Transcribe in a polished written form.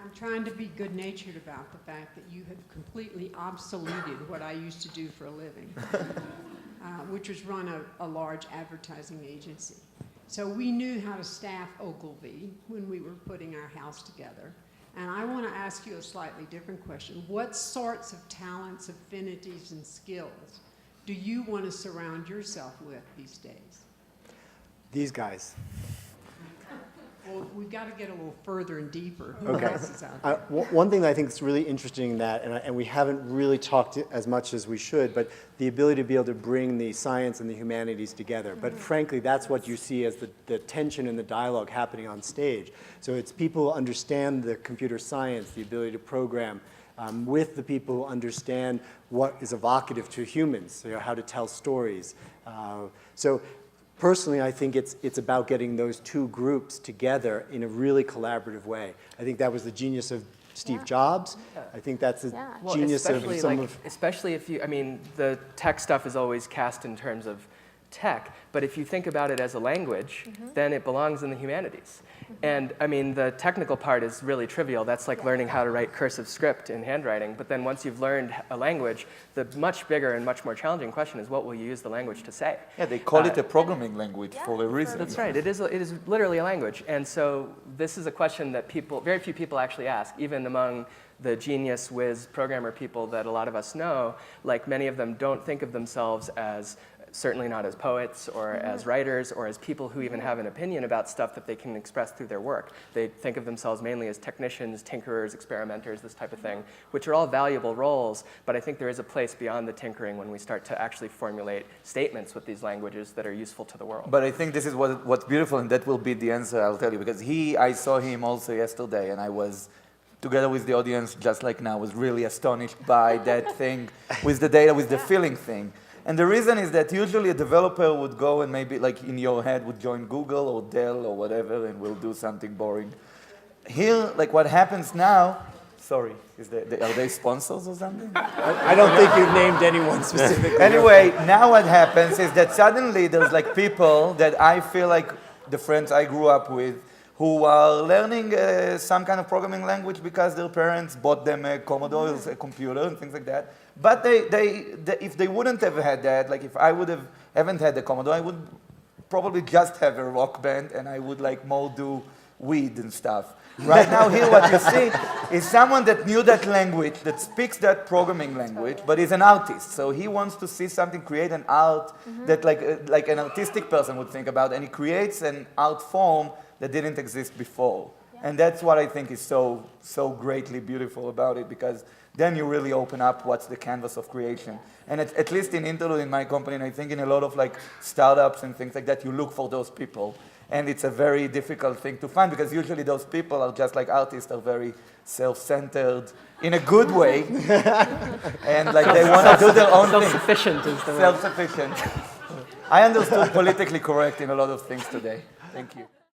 I'm trying to be good-natured about the fact that you have completely obsoleted what I used to do for a living, which was run a large advertising agency. So we knew how to staff Ogilvy when we were putting our house together. And I want to ask you a slightly different question. What sorts of talents, affinities, and skills do you want to surround yourself with these days? These guys. Well, we've got to get a little further and deeper. Okay. One thing that I think is really interesting in that, and we haven't really talked as much as we should, but the ability to be able to bring the science and the humanities together. But frankly, that's what you see as the tension and the dialogue happening on stage. So it's people who understand the computer science, the ability to program, with the people who understand what is evocative to humans, so, how to tell stories. So personally, I think it's about getting those two groups together in a really collaborative way. I think that was the genius of Steve Jobs. I think that's the genius of some of... Especially if you, I mean, the tech stuff is always cast in terms of tech, but if you think about it as a language, then it belongs in the humanities. And I mean, the technical part is really trivial. That's like learning how to write cursive script in handwriting. But then once you've learned a language, the much bigger and much more challenging question is, what will you use the language to say? Yeah, they call it a programming language for a reason. That's right. It is literally a language. And so this is a question that very few people actually ask, even among the genius whiz programmer people that a lot of us know. Like, many of them don't think of themselves as, certainly not as poets or as writers or as people who even have an opinion about stuff that they can express through their work. They think of themselves mainly as technicians, tinkerers, experimenters, this type of thing, which are all valuable roles, but I think there is a place beyond the tinkering when we start to actually formulate statements with these languages that are useful to the world. But I think this is what's beautiful, and that will be the answer, I'll tell you, because I saw him also yesterday, and I was, together with the audience, just like now, was really astonished by that thing with the data, with the feeling thing. And the reason is that usually a developer would go and maybe, like in your head, would join Google or Dell or whatever and will do something boring. Here, like what happens now, sorry, are they sponsors or something? I don't think you've named anyone specifically. Anyway, now what happens is that suddenly there's like people that I feel like the friends I grew up with who are learning some kind of programming language because their parents bought them a Commodore, a computer, and things like that. But if they wouldn't have had that, like if I haven't had the Commodore, I would probably just have a rock band, and I would like more do weed and stuff. Right now, here what you see is someone that knew that language, that speaks that programming language, but is an artist. So he wants to see something, create an art that like an artistic person would think about, and he creates an art form that didn't exist before. And that's what I think is so greatly beautiful about it, because then you really open up what's the canvas of creation. And at least in Interlude, in my company, and I think in a lot of like startups and things like that, you look for those people. And it's a very difficult thing to find, because usually those people are just like artists, are very self-centered in a good way. And like they want to do their own thing. Self-sufficient is the word. Self-sufficient. I understood politically correct in a lot of things today. Thank you.